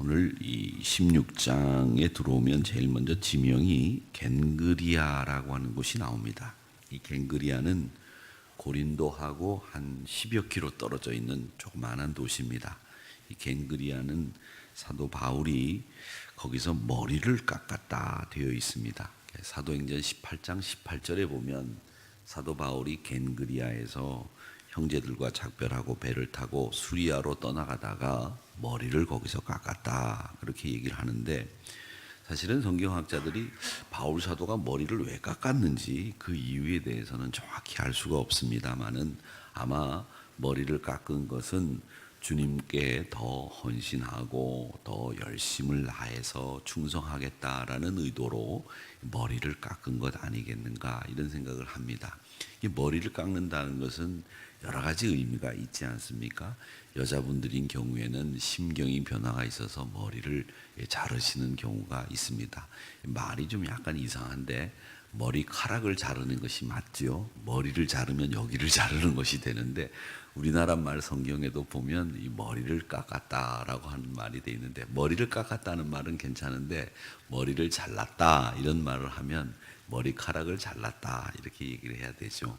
오늘 이 16장에 들어오면 제일 먼저 지명이 겐그리아라고 하는 곳이 나옵니다. 이 겐그리아는 고린도하고 한 10여 킬로 떨어져 있는 조그마한 도시입니다. 이 겐그리아는 사도 바울이 거기서 머리를 깎았다 되어 있습니다. 사도행전 18장 18절에 보면 사도 바울이 겐그리아에서 형제들과 작별하고 배를 타고 수리아로 떠나가다가 머리를 거기서 깎았다 그렇게 얘기를 하는데, 사실은 성경학자들이 바울 사도가 머리를 왜 깎았는지 그 이유에 대해서는 정확히 알 수가 없습니다만은 아마 머리를 깎은 것은 주님께 더 헌신하고 더 열심을 다해서 충성하겠다라는 의도로 머리를 깎은 것 아니겠는가 이런 생각을 합니다. 이 머리를 깎는다는 것은 여러 가지 의미가 있지 않습니까? 여자분들인 경우에는 심경이 변화가 있어서 머리를 자르시는 경우가 있습니다. 말이 좀 약간 이상한데 머리카락을 자르는 것이 맞죠. 머리를 자르면 여기를 자르는 것이 되는데 우리나라 말 성경에도 보면 이 머리를 깎았다라고 하는 말이 돼 있는데, 머리를 깎았다는 말은 괜찮은데 머리를 잘랐다 이런 말을 하면 머리카락을 잘랐다 이렇게 얘기를 해야 되죠.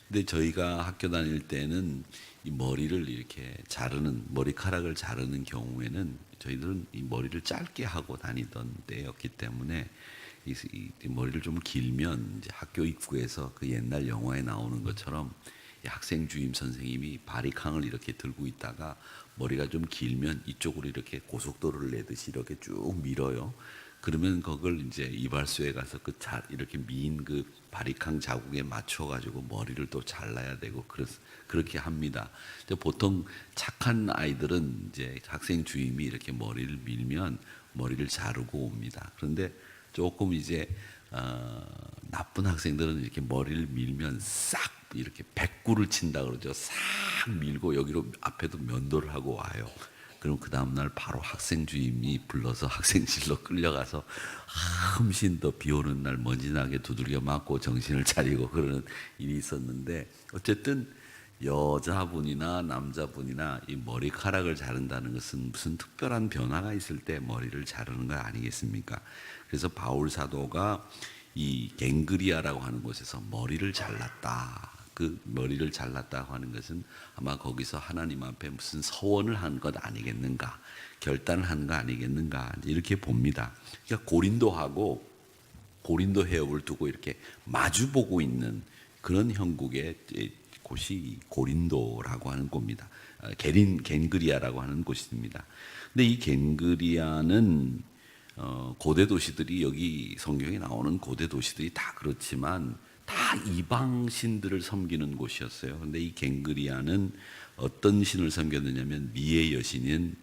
근데 저희가 학교 다닐 때는 이 머리를 이렇게 자르는, 머리카락을 자르는 경우에는 저희들은 이 머리를 짧게 하고 다니던 때였기 때문에 이 머리를 좀 길면 이제 학교 입구에서 그 옛날 영화에 나오는 것처럼 학생 주임 선생님이 바리캉을 이렇게 들고 있다가 머리가 좀 길면 이쪽으로 이렇게 고속도로를 내듯이 이렇게 쭉 밀어요. 그러면 그걸 이제 이발소에 가서 이렇게 미인 그 바리캉 자국에 맞춰 가지고 머리를 또 잘라야 되고 그렇게 합니다. 보통 착한 아이들은 이제 학생 주임이 이렇게 머리를 밀면 머리를 자르고 옵니다. 그런데 조금 이제 나쁜 학생들은 이렇게 머리를 밀면 싹 이렇게 백구를 친다 그러죠. 싹 밀고 여기로 앞에도 면도를 하고 와요. 그럼 그 다음날 바로 학생 주임이 불러서 학생실로 끌려가서 흠씬 더 비 오는 날 먼지나게 두들겨 맞고 정신을 차리고 그러는 일이 있었는데, 어쨌든 여자분이나 남자분이나 이 머리카락을 자른다는 것은 무슨 특별한 변화가 있을 때 머리를 자르는 거 아니겠습니까? 그래서 바울 사도가 이 겐그리아라고 하는 곳에서 머리를 잘랐다. 그 머리를 잘랐다고 하는 것은 아마 거기서 하나님 앞에 무슨 서원을 한 것 아니겠는가, 결단을 한 거 아니겠는가 이렇게 봅니다. 그러니까 고린도 해협을 두고 이렇게 마주보고 있는 그런 형국의 곳이 고린도라고 하는 곳입니다. 겐그리아라고 하는 곳입니다. 근데 이 겐그리아는 고대 도시들이, 여기 성경에 나오는 고대 도시들이 다 그렇지만 다 이방 신들을 섬기는 곳이었어요. 근데 이 겐그리아는 어떤 신을 섬겼느냐면 미의 여신인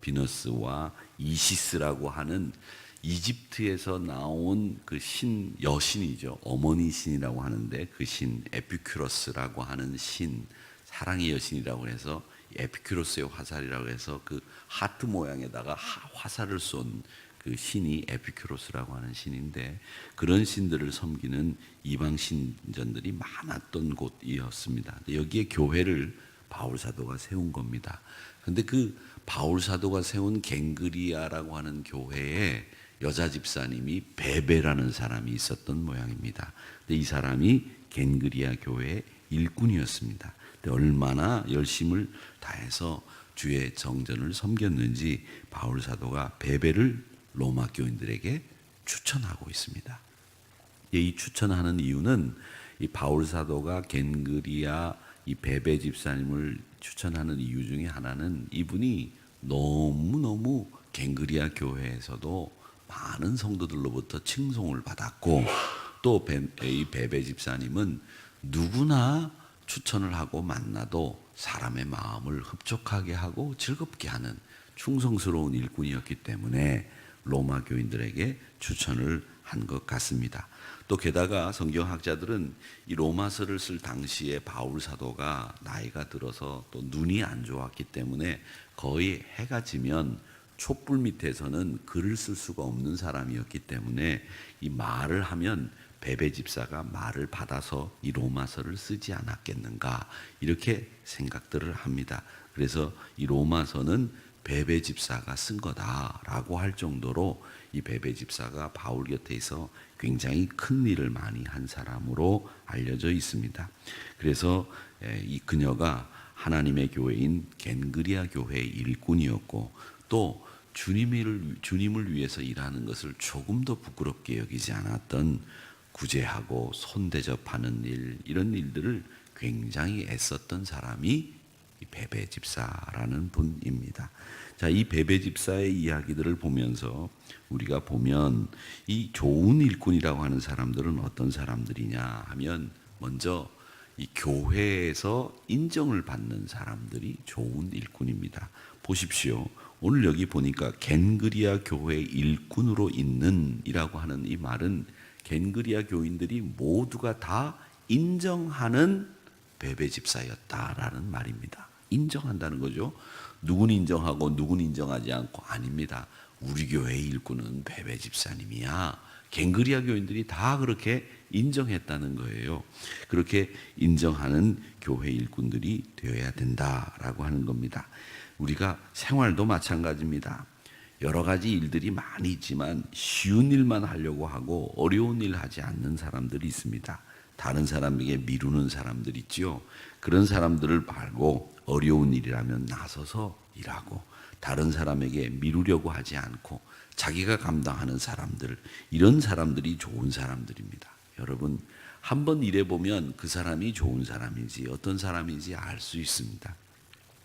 비너스와 이시스라고 하는 이집트에서 나온 그 신, 여신이죠. 어머니 신이라고 하는데 그 신 에피큐로스라고 하는 신, 사랑의 여신이라고 해서 에피큐로스의 화살이라고 해서 그 하트 모양에다가 화살을 쏜 그 신이 에피큐로스라고 하는 신인데, 그런 신들을 섬기는 이방 신전들이 많았던 곳이었습니다. 여기에 교회를 바울 사도가 세운 겁니다. 그런데 그 바울 사도가 세운 겐그리아라고 하는 교회에 여자 집사님이 베베라는 사람이 있었던 모양입니다. 근데 이 사람이 겐그리아 교회의 일꾼이었습니다. 근데 얼마나 열심을 다해서 주의 정전을 섬겼는지 바울 사도가 베베를 로마 교인들에게 추천하고 있습니다. 이 추천하는 이유는 이 바울 사도가 겐그리아 이 베베 집사님을 추천하는 이유 중에 하나는 이분이 너무너무 겐그리아 교회에서도 많은 성도들로부터 칭송을 받았고, 또 이 베베 집사님은 누구나 추천을 하고 만나도 사람의 마음을 흡족하게 하고 즐겁게 하는 충성스러운 일꾼이었기 때문에 로마 교인들에게 추천을 한 것 같습니다. 또 게다가 성경학자들은 이 로마서를 쓸 당시에 바울 사도가 나이가 들어서 또 눈이 안 좋았기 때문에 거의 해가 지면 촛불 밑에서는 글을 쓸 수가 없는 사람이었기 때문에 이 말을 하면 베베 집사가 말을 받아서 이 로마서를 쓰지 않았겠는가 이렇게 생각들을 합니다. 그래서 이 로마서는 베베 집사가 쓴 거다라고 할 정도로 이 베베 집사가 바울 곁에서 굉장히 큰 일을 많이 한 사람으로 알려져 있습니다. 그래서 이 그녀가 하나님의 교회인 겐그리아 교회의 일꾼이었고 또 주님을 위해서 일하는 것을 조금 더 부끄럽게 여기지 않았던 구제하고 손대접하는 일, 이런 일들을 굉장히 애썼던 사람이 이 베베 집사라는 분입니다. 자, 이 베베 집사의 이야기들을 보면서 우리가 보면 이 좋은 일꾼이라고 하는 사람들은 어떤 사람들이냐 하면 먼저 이 교회에서 인정을 받는 사람들이 좋은 일꾼입니다. 보십시오. 오늘 여기 보니까 겐그리아 교회 일꾼으로 있는 이라고 하는 이 말은 겐그리아 교인들이 모두가 다 인정하는 베베 집사였다라는 말입니다. 인정한다는 거죠. 누군 인정하고 누군 인정하지 않고 아닙니다. 우리 교회의 일꾼은 베베 집사님이야. 겐그리아 교인들이 다 그렇게 인정했다는 거예요. 그렇게 인정하는 교회 일꾼들이 되어야 된다라고 하는 겁니다. 우리가 생활도 마찬가지입니다. 여러 가지 일들이 많이 있지만 쉬운 일만 하려고 하고 어려운 일 하지 않는 사람들이 있습니다. 다른 사람에게 미루는 사람들 있죠. 그런 사람들을 말고 어려운 일이라면 나서서 일하고 다른 사람에게 미루려고 하지 않고 자기가 감당하는 사람들, 이런 사람들이 좋은 사람들입니다. 여러분, 한번 일해보면 그 사람이 좋은 사람인지 어떤 사람인지 알 수 있습니다.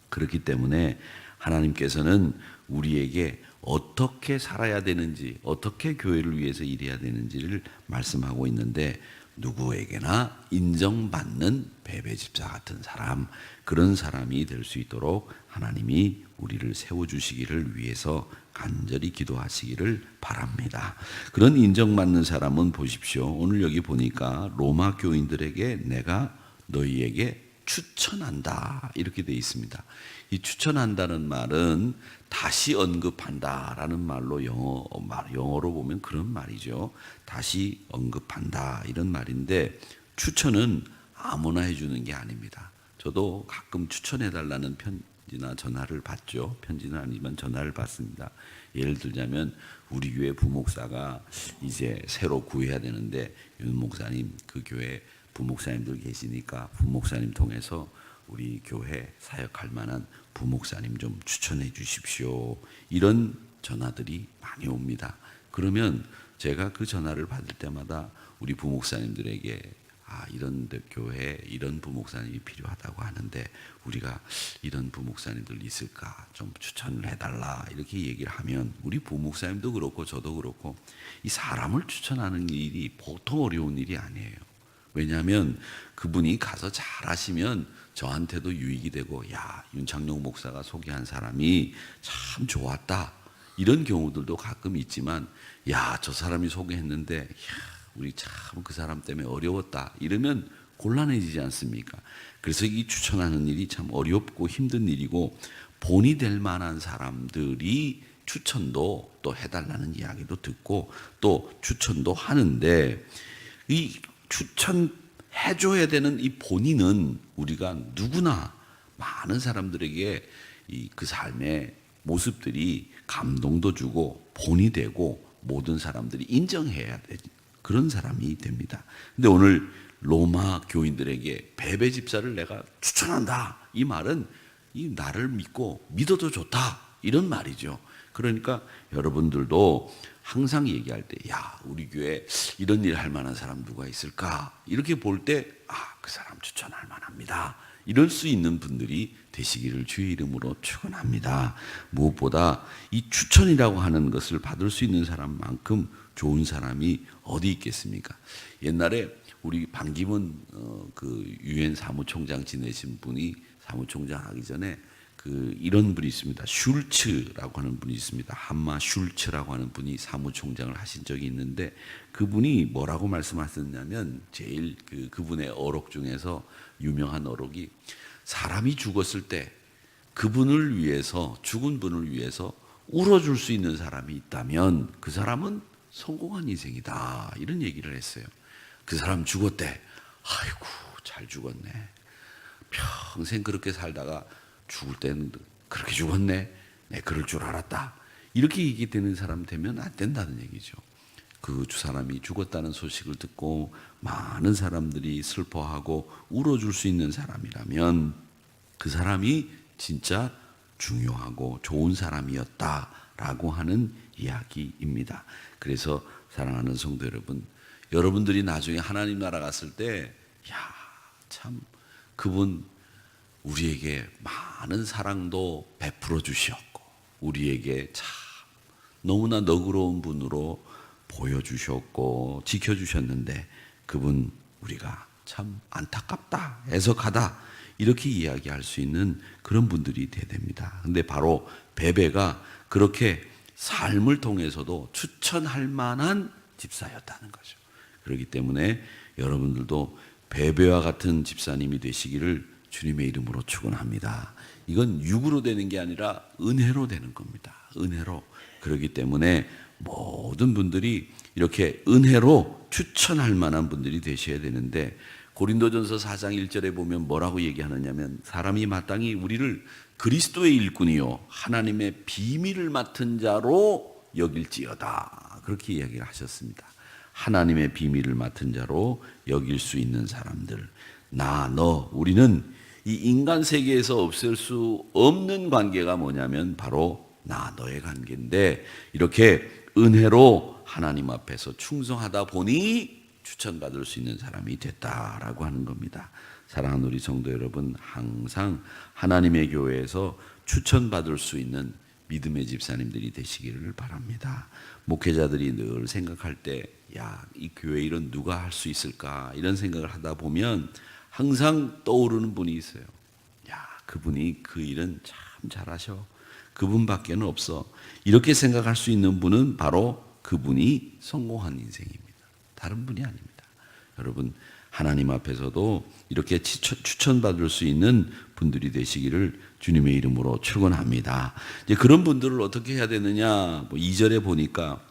그렇기 때문에 하나님께서는 우리에게 어떻게 살아야 되는지, 어떻게 교회를 위해서 일해야 되는지를 말씀하고 있는데, 누구에게나 인정받는 베베 집사 같은 사람, 그런 사람이 될 수 있도록 하나님이 우리를 세워주시기를 위해서 간절히 기도하시기를 바랍니다. 그런 인정받는 사람은 보십시오. 오늘 여기 보니까 로마 교인들에게 내가 너희에게 추천한다 이렇게 되어 있습니다. 이 추천한다는 말은 다시 언급한다라는 말로 영어로 보면 그런 말이죠. 다시 언급한다 이런 말인데, 추천은 아무나 해주는 게 아닙니다. 저도 가끔 추천해달라는 편지나 전화를 받죠. 편지는 아니지만 전화를 받습니다. 예를 들자면 우리 교회 부목사가 이제 새로 구해야 되는데 윤 목사님 그 교회 부목사님들 계시니까 부목사님 통해서 우리 교회 사역할 만한 부목사님 좀 추천해 주십시오. 이런 전화들이 많이 옵니다. 그러면 제가 그 전화를 받을 때마다 우리 부목사님들에게 이런 교회에 이런 부목사님이 필요하다고 하는데 우리가 이런 부목사님들 있을까 좀 추천을 해달라 이렇게 얘기를 하면, 우리 부목사님도 그렇고 저도 그렇고 이 사람을 추천하는 일이 보통 어려운 일이 아니에요. 왜냐하면 그분이 가서 잘하시면 저한테도 유익이 되고, 야, 윤창용 목사가 소개한 사람이 참 좋았다 이런 경우들도 가끔 있지만, 야, 저 사람이 소개했는데 야, 우리 참 그 사람 때문에 어려웠다 이러면 곤란해지지 않습니까? 그래서 이 추천하는 일이 참 어렵고 힘든 일이고, 본이 될 만한 사람들이 추천도 또 해달라는 이야기도 듣고 또 추천도 하는데, 이 추천해줘야 되는 이 본인은 우리가 누구나 많은 사람들에게 그 삶의 모습들이 감동도 주고 본이 되고 모든 사람들이 인정해야 되 그런 사람이 됩니다. 근데 오늘 로마 교인들에게 베베 집사를 내가 추천한다 이 말은 이 나를 믿고 믿어도 좋다 이런 말이죠. 그러니까 여러분들도 항상 얘기할 때, 야, 우리 교회 이런 일 할 만한 사람 누가 있을까? 이렇게 볼 때, 그 사람 추천할 만합니다. 이럴 수 있는 분들이 되시기를 주의 이름으로 축원합니다. 무엇보다 이 추천이라고 하는 것을 받을 수 있는 사람만큼 좋은 사람이 어디 있겠습니까? 옛날에 우리 반기문 그 유엔 사무총장 지내신 분이 사무총장 하기 전에 이런 분이 있습니다. 슐츠라고 하는 분이 있습니다. 한마 슐츠라고 하는 분이 사무총장을 하신 적이 있는데, 그분이 뭐라고 말씀하셨냐면, 제일 그분의 어록 중에서 유명한 어록이, 사람이 죽었을 때 그분을 위해서, 죽은 분을 위해서 울어줄 수 있는 사람이 있다면 그 사람은 성공한 인생이다 이런 얘기를 했어요. 그 사람 죽었대. 아이고 잘 죽었네. 평생 그렇게 살다가 죽을 때는 그렇게 죽었네. 네, 그럴 줄 알았다. 이렇게 얘기되는 사람 되면 안 된다는 얘기죠. 그 사람이 죽었다는 소식을 듣고 많은 사람들이 슬퍼하고 울어줄 수 있는 사람이라면 그 사람이 진짜 중요하고 좋은 사람이었다라고 하는 이야기입니다. 그래서 사랑하는 성도 여러분, 여러분들이 나중에 하나님 나라 갔을 때, 참 그분 우리에게 많은 사랑도 베풀어 주셨고 우리에게 참 너무나 너그러운 분으로 보여주셨고 지켜주셨는데 그분 우리가 참 안타깝다, 애석하다 이렇게 이야기할 수 있는 그런 분들이 돼야 됩니다. 근데 바로 베베가 그렇게 삶을 통해서도 추천할 만한 집사였다는 거죠. 그렇기 때문에 여러분들도 베베와 같은 집사님이 되시기를 주님의 이름으로 축원합니다. 이건 육으로 되는 게 아니라 은혜로 되는 겁니다. 은혜로. 그렇기 때문에 모든 분들이 이렇게 은혜로 추천할 만한 분들이 되셔야 되는데 고린도전서 4장 1절에 보면 뭐라고 얘기하느냐면 사람이 마땅히 우리를 그리스도의 일꾼이요 하나님의 비밀을 맡은 자로 여길지어다. 그렇게 이야기를 하셨습니다. 하나님의 비밀을 맡은 자로 여길 수 있는 사람들, 나, 너, 우리는 이 인간 세계에서 없앨 수 없는 관계가 뭐냐면 바로 나, 너의 관계인데 이렇게 은혜로 하나님 앞에서 충성하다 보니 추천받을 수 있는 사람이 됐다라고 하는 겁니다. 사랑하는 우리 성도 여러분, 항상 하나님의 교회에서 추천받을 수 있는 믿음의 집사님들이 되시기를 바랍니다. 목회자들이 늘 생각할 때, 이 교회 일은 누가 할 수 있을까? 이런 생각을 하다 보면 항상 떠오르는 분이 있어요. 그분이 그 일은 참 잘하셔. 그분밖에는 없어. 이렇게 생각할 수 있는 분은 바로 그분이 성공한 인생입니다. 다른 분이 아닙니다. 여러분, 하나님 앞에서도 이렇게 추천받을 수 있는 분들이 되시기를 주님의 이름으로 축원합니다. 이제 그런 분들을 어떻게 해야 되느냐? 2절에 보니까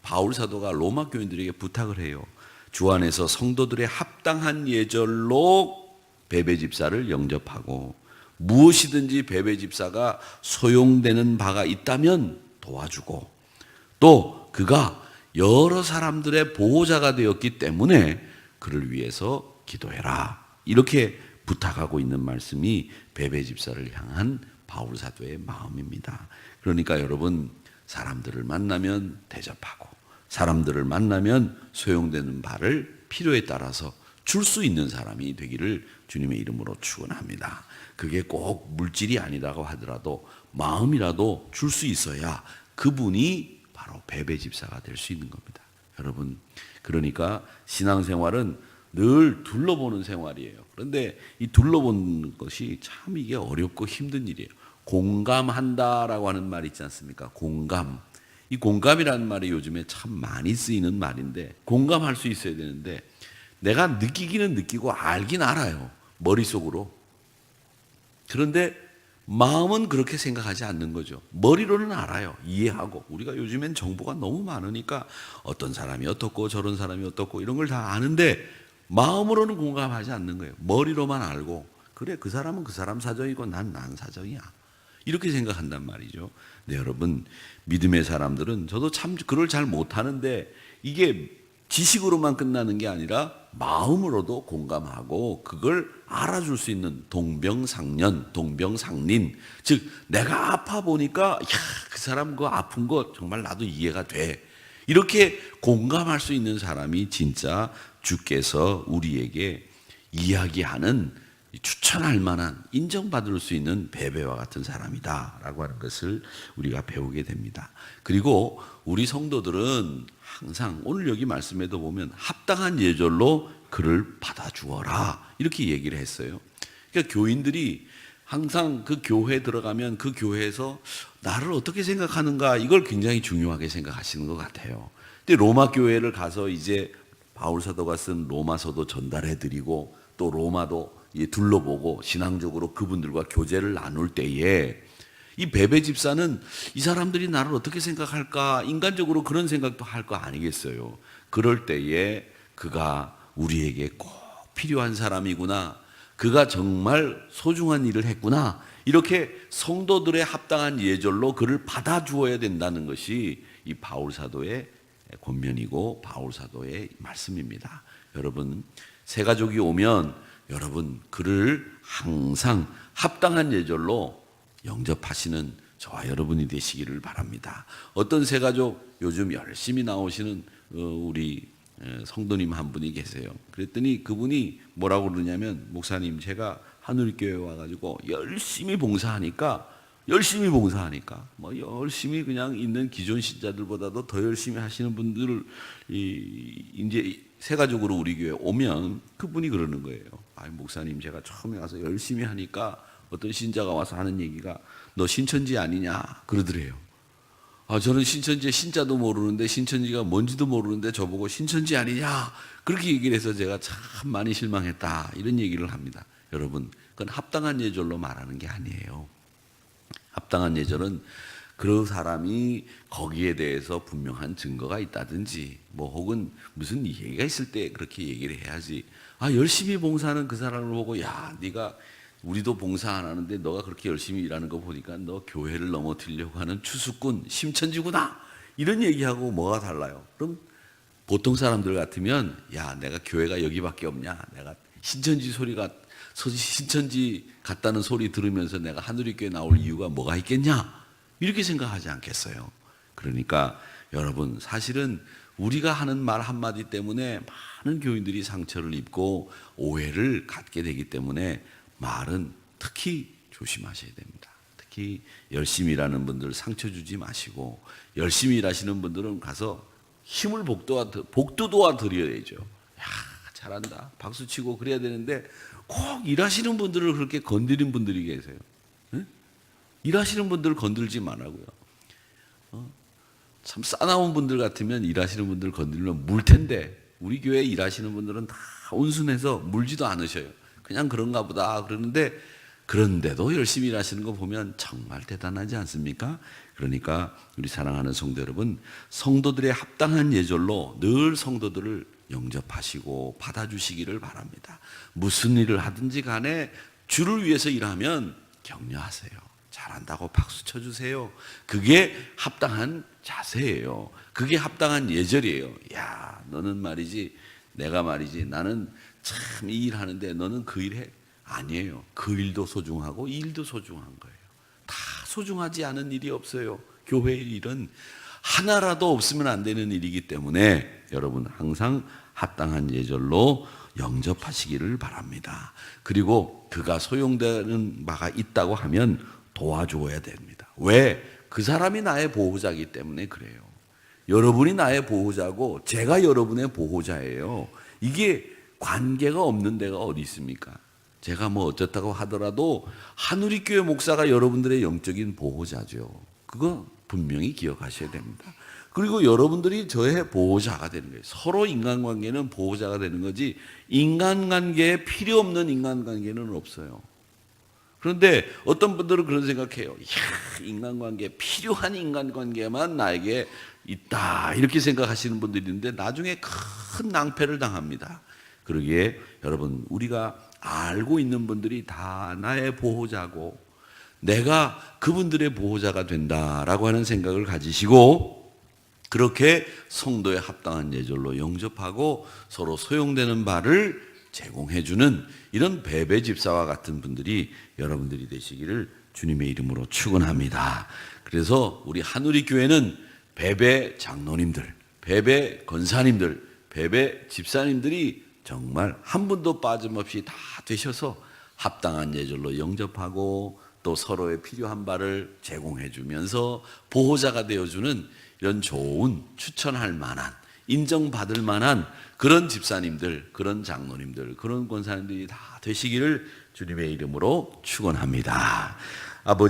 바울 사도가 로마 교인들에게 부탁을 해요. 주 안에서 성도들의 합당한 예절로 베베 집사를 영접하고 무엇이든지 베베 집사가 소용되는 바가 있다면 도와주고 또 그가 여러 사람들의 보호자가 되었기 때문에 그를 위해서 기도해라. 이렇게 부탁하고 있는 말씀이 베베 집사를 향한 바울 사도의 마음입니다. 그러니까 여러분, 사람들을 만나면 대접하고 사람들을 만나면 소용되는 바를 필요에 따라서 줄 수 있는 사람이 되기를 주님의 이름으로 축원합니다. 그게 꼭 물질이 아니라고 하더라도 마음이라도 줄 수 있어야 그분이 바로 베베 집사가 될 수 있는 겁니다. 여러분, 그러니까 신앙생활은 늘 둘러보는 생활이에요. 그런데 이 둘러보는 것이 참 이게 어렵고 힘든 일이에요. 공감한다라고 하는 말이 있지 않습니까? 공감. 이 공감이라는 말이 요즘에 참 많이 쓰이는 말인데 공감할 수 있어야 되는데 내가 느끼기는 느끼고 알긴 알아요. 머릿속으로. 그런데 마음은 그렇게 생각하지 않는 거죠. 머리로는 알아요. 이해하고. 우리가 요즘엔 정보가 너무 많으니까 어떤 사람이 어떻고 저런 사람이 어떻고 이런 걸 다 아는데 마음으로는 공감하지 않는 거예요. 머리로만 알고 그래 그 사람은 그 사람 사정이고 난 사정이야. 이렇게 생각한단 말이죠. 네, 여러분, 믿음의 사람들은 저도 참 그걸 잘 못하는데 이게 지식으로만 끝나는 게 아니라 마음으로도 공감하고 그걸 알아줄 수 있는 동병상련, 동병상린. 즉 내가 아파 보니까 그 사람 그 아픈 거 정말 나도 이해가 돼. 이렇게 공감할 수 있는 사람이 진짜 주께서 우리에게 이야기하는 추천할 만한 인정받을 수 있는 베베와 같은 사람이다라고 하는 것을 우리가 배우게 됩니다. 그리고 우리 성도들은 항상 오늘 여기 말씀에도 보면 합당한 예절로 그를 받아주어라 이렇게 얘기를 했어요. 그러니까 교인들이 항상 그 교회에 들어가면 그 교회에서 나를 어떻게 생각하는가 이걸 굉장히 중요하게 생각하시는 것 같아요. 근데 로마 교회를 가서 이제 바울 사도가 쓴 로마서도 전달해드리고 또 로마도 둘러보고 신앙적으로 그분들과 교제를 나눌 때에 이 베베 집사는 이 사람들이 나를 어떻게 생각할까 인간적으로 그런 생각도 할 거 아니겠어요. 그럴 때에 그가 우리에게 꼭 필요한 사람이구나, 그가 정말 소중한 일을 했구나 이렇게 성도들의 합당한 예절로 그를 받아주어야 된다는 것이 이 바울 사도의 권면이고 바울 사도의 말씀입니다. 여러분, 새 가족이 오면 여러분 그를 항상 합당한 예절로 영접하시는 저와 여러분이 되시기를 바랍니다. 어떤 새 가족 요즘 열심히 나오시는 우리 성도님 한 분이 계세요. 그랬더니 그분이 뭐라고 그러냐면, 목사님 제가 하늘교회 와가지고 열심히 봉사하니까 뭐 열심히 그냥 있는 기존 신자들보다도 더 열심히 하시는 분들을 이제 새 가족으로 우리 교회 오면 그분이 그러는 거예요. 아, 목사님 제가 처음에 와서 열심히 하니까 어떤 신자가 와서 하는 얘기가 너 신천지 아니냐 그러더래요. 아, 저는 신천지의 신자도 모르는데 신천지가 뭔지도 모르는데 저보고 신천지 아니냐 그렇게 얘기를 해서 제가 참 많이 실망했다 이런 얘기를 합니다. 여러분, 그건 합당한 예절로 말하는 게 아니에요. 합당한 예절은 그 사람이 거기에 대해서 분명한 증거가 있다든지 뭐 혹은 무슨 얘기가 있을 때 그렇게 얘기를 해야지. 아, 열심히 봉사하는 그 사람을 보고 야, 네가 우리도 봉사 안 하는데 너가 그렇게 열심히 일하는 거 보니까 너 교회를 넘어뜨리려고 하는 추수꾼 심천지구나 이런 얘기하고 뭐가 달라요? 그럼 보통 사람들 같으면 야, 내가 교회가 여기밖에 없냐, 내가 신천지 같다는 소리 들으면서 내가 하늘교회 나올 이유가 뭐가 있겠냐 이렇게 생각하지 않겠어요? 그러니까 여러분, 사실은 우리가 하는 말 한마디 때문에 많은 교인들이 상처를 입고 오해를 갖게 되기 때문에 말은 특히 조심하셔야 됩니다. 특히 열심히 일하는 분들 상처 주지 마시고, 열심히 일하시는 분들은 가서 힘을 복도도와 드려야죠. 야, 잘한다 박수치고 그래야 되는데 꼭 일하시는 분들을 그렇게 건드린 분들이 계세요. 응? 일하시는 분들을 건들지 말라고요. 참 싸나운 분들 같으면 일하시는 분들 건드리면 물 텐데 우리 교회 일하시는 분들은 다 온순해서 물지도 않으셔요. 그냥 그런가 보다 그러는데, 그런데도 열심히 일하시는 거 보면 정말 대단하지 않습니까? 그러니까 우리 사랑하는 성도 여러분, 성도들의 합당한 예절로 늘 성도들을 영접하시고 받아주시기를 바랍니다. 무슨 일을 하든지 간에 주를 위해서 일하면 격려하세요. 잘한다고 박수 쳐주세요. 그게 합당한 자세예요. 그게 합당한 예절이에요. 야, 너는 말이지, 내가 말이지, 나는 참 이 일 하는데 너는 그 일 해? 아니에요. 그 일도 소중하고 이 일도 소중한 거예요. 다 소중하지 않은 일이 없어요. 교회 일은 하나라도 없으면 안 되는 일이기 때문에 여러분 항상 합당한 예절로 영접하시기를 바랍니다. 그리고 그가 소용되는 바가 있다고 하면 도와줘야 됩니다. 왜? 그 사람이 나의 보호자이기 때문에 그래요. 여러분이 나의 보호자고 제가 여러분의 보호자예요. 이게 관계가 없는 데가 어디 있습니까? 제가 뭐 어쩌다고 하더라도 하누리교회 목사가 여러분들의 영적인 보호자죠. 그거 분명히 기억하셔야 됩니다. 그리고 여러분들이 저의 보호자가 되는 거예요. 서로 인간관계는 보호자가 되는 거지 인간관계에 필요 없는 인간관계는 없어요. 그런데 어떤 분들은 그런 생각해요. 이야, 인간관계, 필요한 인간관계만 나에게 있다 이렇게 생각하시는 분들이 있는데 나중에 큰 낭패를 당합니다. 그러기에 여러분, 우리가 알고 있는 분들이 다 나의 보호자고 내가 그분들의 보호자가 된다라고 하는 생각을 가지시고 그렇게 성도의 합당한 예절로 영접하고 서로 소용되는 바를 제공해주는 이런 배배 집사와 같은 분들이 여러분들이 되시기를 주님의 이름으로 축원합니다. 그래서 우리 하누리 교회는 배배 장로님들, 배배 권사님들, 배배 집사님들이 정말 한 분도 빠짐없이 다 되셔서 합당한 예절로 영접하고 또 서로의 필요한 바를 제공해 주면서 보호자가 되어주는 이런 좋은 추천할 만한 인정받을 만한 그런 집사님들, 그런 장로님들, 그런 권사님들이 다 되시기를 주님의 이름으로 축원합니다. 아버지